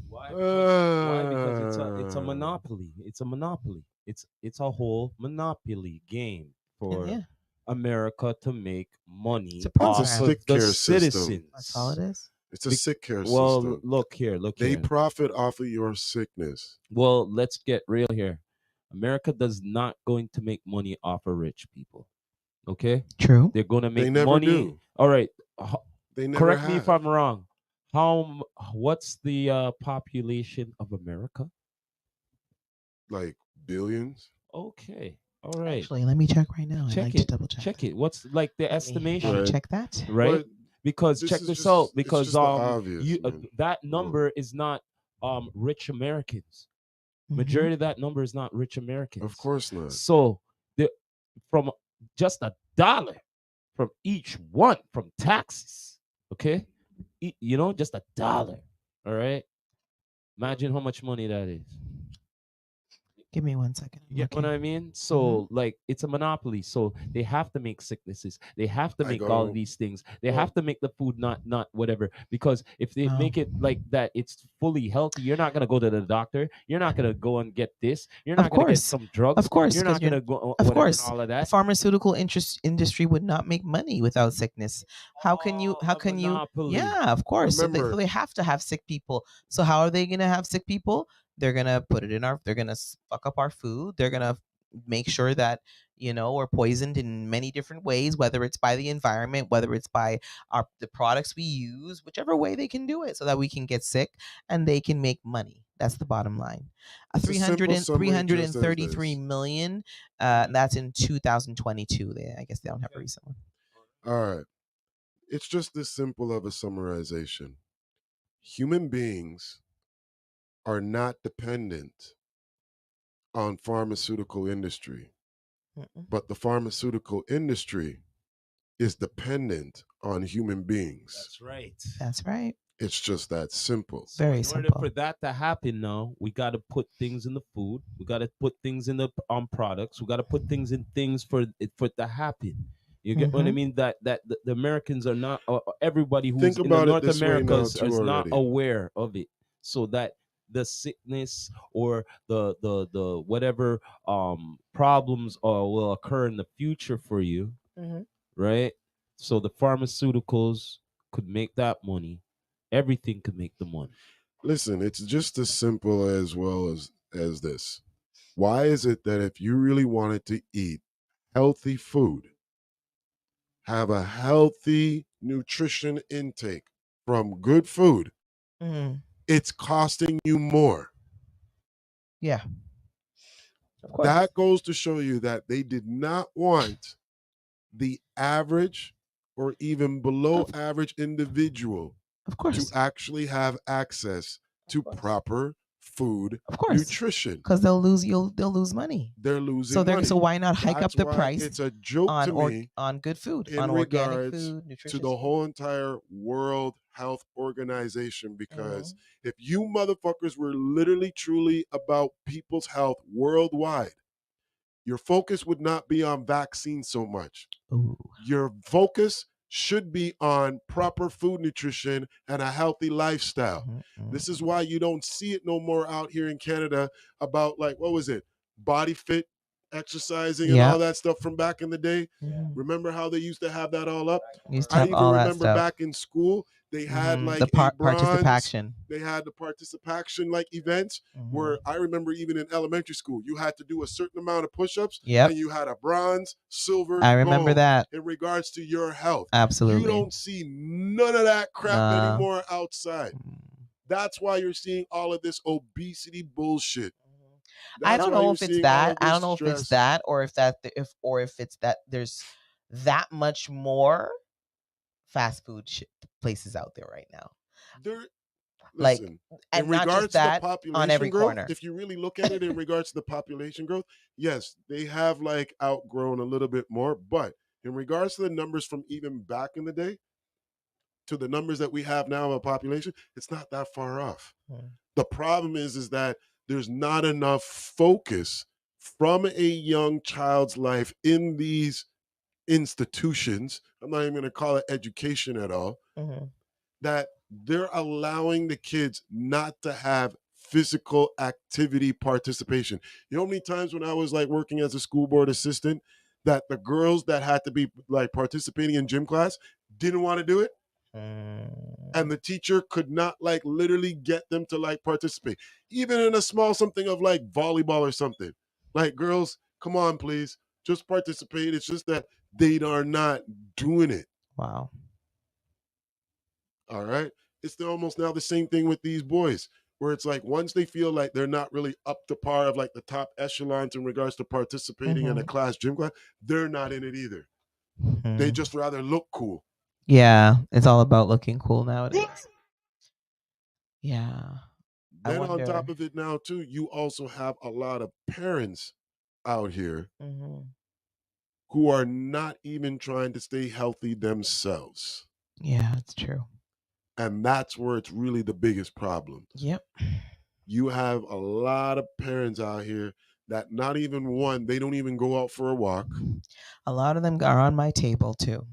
Why? Because it's a monopoly. It's a monopoly. It's a whole monopoly game for Yeah. America to make money It's a program. off It's a of sick the care system. citizens. That's all it is. It's a sick care Well, system. look here. They profit off of your sickness. Well, let's get real here. America does not going to make money off of rich people. Okay? True. They're going to make They never money. do. All right. They never Correct have. me if I'm wrong. What's the population of America? Like billions. Okay. All right. Actually, let me check right now. I'd Check like it. to double check. Check it. What's like the Let me estimation? Right. check that. Right? But Because this check is this just- out. it's Because just the obvious, you man. that number is not rich Americans. Mhm. Majority of that number is not rich Americans. Of course not. So from just $1 from each one from taxes, okay? Just $1. All right. Imagine how much money that is. Give me 1 second. You get what I mean? So like it's a monopoly. So they have to make sicknesses. They have to I make go- all of these things. They well- have to make the food not whatever. Because if they Oh. make it like that, it's fully healthy. You're not gonna go to the doctor. You're not gonna go and get this. You're Of not gonna get course. some drugs. Of course, You're 'cause not you're- gonna go Of whatever course, and all of the that. pharmaceutical industry would not make money without sickness. How can you? How A can you? monopoly. Yeah, of course. So Remember- they have to have sick people. So how are they gonna have sick people? They're gonna put it in our. They're gonna fuck up our food. They're gonna make sure that we're poisoned in many different ways, whether it's by the environment, whether it's by the products we use, whichever way they can do it, so that we can get sick and they can make money. That's the bottom line. It's a simple summary, just as 333 this. million. That's in 2022. I guess they don't have a recent one. All right. It's just this simple of a summarization. Human beings are not dependent on pharmaceutical industry, but the pharmaceutical industry is dependent on human beings. That's right. That's right. It's just that simple. Very In order simple. for that to happen now, we got to put things in the food. We got to put things in the products. We got to put things in things for it to happen. You get what I Mhm. mean? That the Americans are not everybody who's Think in about the it North this way America now, is too, not already. aware of it, so that the sickness or the whatever problems will occur in the future for you, Mhm. right? So the pharmaceuticals could make that money. Everything could make the money. Listen, it's just as simple as well as this. Why is it that if you really wanted to eat healthy food, have a healthy nutrition intake from good food, Mhm. it's costing you more? Yeah. Of course. That goes to show you that they did not want the average or even below average individual Of to course. actually have access to proper food Of course. nutrition. Because they'll lose money. They're losing money. So why not hike That's up the why price it's a joke on to me on good food, in on organic regards food, to nutritious the food. whole entire World Health Organization, because Mm-hmm. if you motherfuckers were literally truly about people's health worldwide, your focus would not be on vaccines so much. Ooh. Your focus should be on proper food nutrition and a healthy lifestyle. Mm-hmm. This is why you don't see it no more out here in Canada about, like, what was it? Body fit, exercising, and all that stuff from back in the day. Mm-hmm. Remember how they used to have that all up? Used to I have even all that remember stuff. back in school, they had like the a bronze, participation. they had the participation like events where I remember even in elementary school, you had to do a certain amount of push-ups, Yep. and you had a bronze, silver, I remember gold that. in regards to your health. Absolutely. You don't see none of that crap anymore outside. That's why you're seeing all of this obesity bullshit. I don't know if it's that. I don't know stress. if it's that, or if it's that there's that much more fast food places out there right now. Listen, and in not just regards that, to the population on every growth, corner. if you really look at it in regards to the population growth, yes, they have like outgrown a little bit more. But in regards to the numbers from even back in the day to the numbers that we have now of a population, it's not that far off. The problem is that there's not enough focus from a young child's life in these institutions. I'm not even going to call it education at all. That they're allowing the kids not to have physical activity participation. You know how many times when I was like working as a school board assistant that the girls that had to be like participating in gym class didn't want to do it? And the teacher could not like literally get them to like participate, even in a small something of like volleyball or something. Like, girls, come on, please, just participate. It's just that they are not doing it. Wow. All right. It's almost now the same thing with these boys, where it's like once they feel like they're not really up to par of like the top echelons in regards to participating in a class, gym class, they're not in it either. They just rather look cool. Yeah, it's all about looking cool nowadays. Yeah. Then on top of it now too, you also have a lot of parents out here who are not even trying to stay healthy themselves. Yeah, it's true. And that's where it's really the biggest problem. Yep. You have a lot of parents out here that not even one, they don't even go out for a walk. A lot of them are on my table too.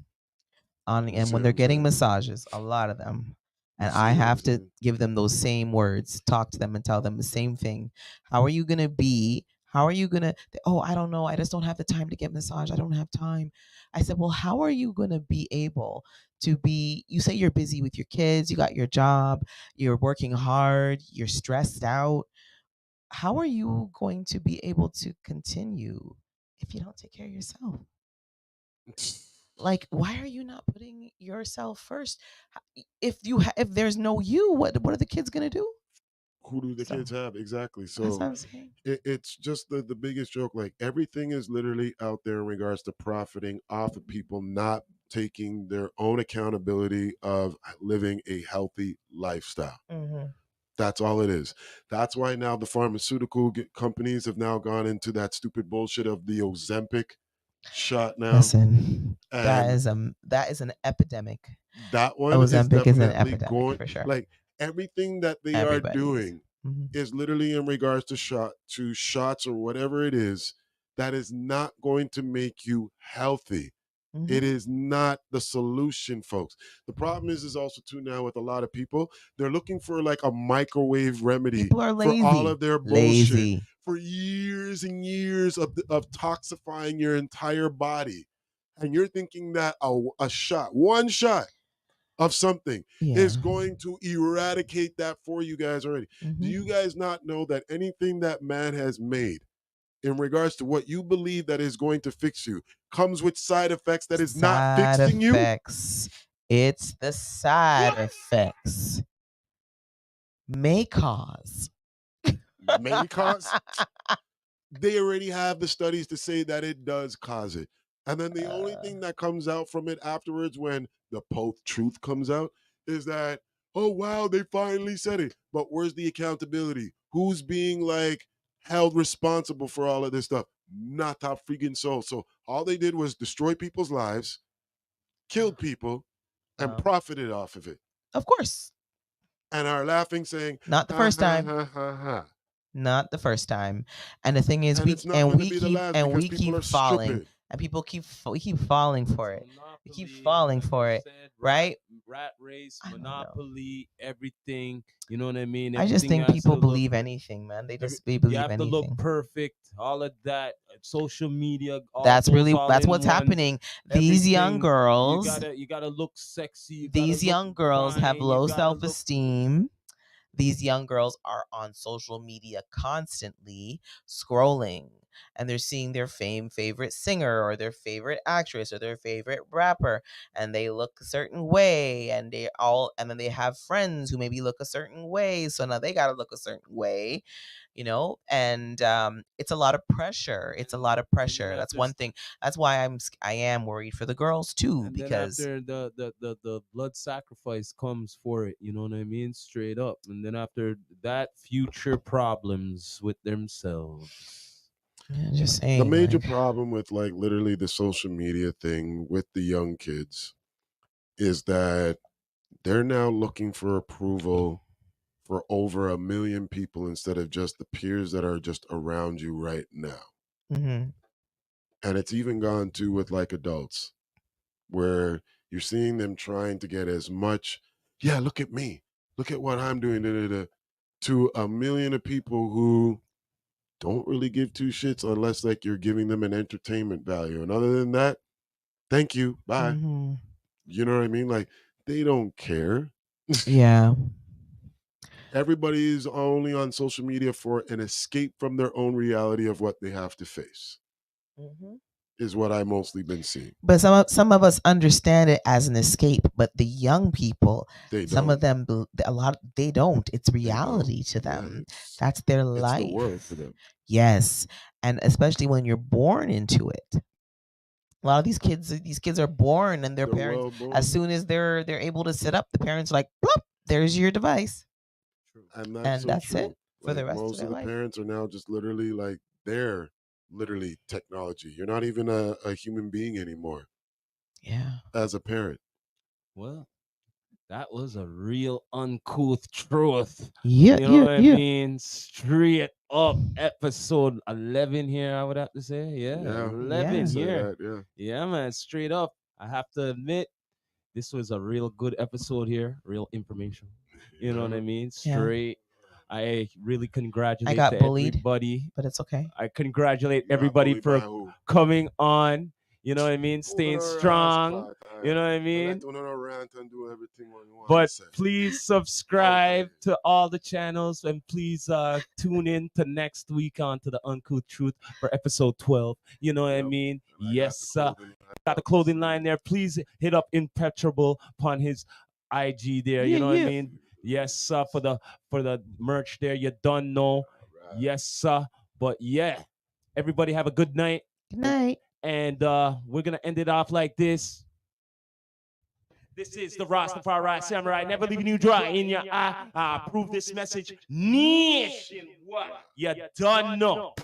And when they're getting massages, a lot of them. And I have to give them those same words, talk to them and tell them the same thing. How are you going to be? How are you going to, oh, I don't know. I just don't have the time to get massage. I don't have time. I said, well, how are you going to be able to be, you say you're busy with your kids, you got your job, you're working hard, you're stressed out. How are you going to be able to continue if you don't take care of yourself? Like, why are you not putting yourself first? If if there's no you, what are the kids gonna do? Who do the kids have? Exactly. That's what So I'm saying. it's just the biggest joke. Like everything is literally out there in regards to profiting off of people not taking their own accountability of living a healthy lifestyle. That's all it is. That's why now the pharmaceutical companies have now gone into that stupid bullshit of the Ozempic shot now. Listen, that is an epidemic. That one Ozempic is an definitely epidemic going for sure. like everything that they Everybody are doing is literally in regards to shots or whatever it is that is not going to make you healthy. It is not the solution, folks. The problem is also too now with a lot of people, they're looking for like a microwave remedy People are lazy. for all of their bullshit for years and years of toxifying your entire body. And you're thinking that a shot, one shot of something is going to eradicate that for you guys already. Do you guys not know that anything that man has made in regards to what you believe that is going to fix you comes with side effects that is not fixing you? It's the side effects. May cause. May cause? They already have the studies to say that it does cause it. And then the only thing that comes out from it afterwards when the truth comes out is that, oh, wow, they finally said it. But where's the accountability? Who's being like held responsible for all of this stuff? Not a freaking soul. So all they did was destroy people's lives, killed people, and profited off of it. Of course. And are laughing, saying, Not the first time. Ha, ha, ha. Not the first time. And the thing is, And it's not going to be the last because we people keep are falling. stupid. And we keep falling for it. We keep falling for it, right? Rat race, monopoly, everything. You know what I mean? I just think people believe anything, man. They just believe you have anything. to look perfect. All of that, social media. That's what's happening. These young girls. You gotta look sexy. These young girls have low self-esteem. These young girls are on social media constantly scrolling, and they're seeing their favorite singer or their favorite actress or their favorite rapper, and they look a certain way, and then they have friends who maybe look a certain way, so now they got to look a certain way, and it's a lot of pressure. That's one thing. That's why I am worried for the girls too, because then after the blood sacrifice comes for it, you know what I mean, straight up, and then after that, future problems with themselves. Just saying, the major problem with like literally the social media thing with the young kids is that they're now looking for approval for over 1 million people instead of just the peers that are just around you right now. Mm-hmm. And it's even gone to with like adults where you're seeing them trying to get as much, yeah, look at me, look at what I'm doing, to 1 million of people who don't really give two shits unless like you're giving them an entertainment value. And other than that, thank you, bye. Mm-hmm. You know what I mean? Like they don't care. Yeah. Everybody is only on social media for an escape from their own reality of what they have to face. Mm-hmm. Is what I've mostly been seeing. But some of us understand it as an escape, but the young people, some of them, they don't. It's reality to them. That's their life. It's the world for them. Yes, and especially when you're born into it. A lot of these kids are born, and their parents, as soon as they're able to sit up, the parents are like, "Plop, there's your device," and that's true. it for the rest most of their the life. Parents are now just literally like they're literally technology. You're not even a human being anymore. Yeah. As a parent. Well, that was a real uncouth truth. Yeah, you know what I mean? Straight up episode 11 here, I would have to say. Yeah, 11 here. Yeah, man, straight up. I have to admit, this was a real good episode here. Real information. You know what I mean? Straight. I really congratulate everybody. But it's okay. I congratulate everybody for coming on. You know what I mean? Staying strong. You know what I mean? But please subscribe to all the channels, and please tune in to next week on to the Uncouth Truth for episode 12. You know what I mean? Yes, got the clothing line there. Please hit up Impenetrable upon his IG there. You know what I mean? Yes, for the merch there. You don't know. Right. Yes, sir. But yeah, everybody have a good night. Good night. And we're gonna end it off like this. This is the Rastafari Samurai, never leaving you dry in your eye. I approve this message nationwide. You done know.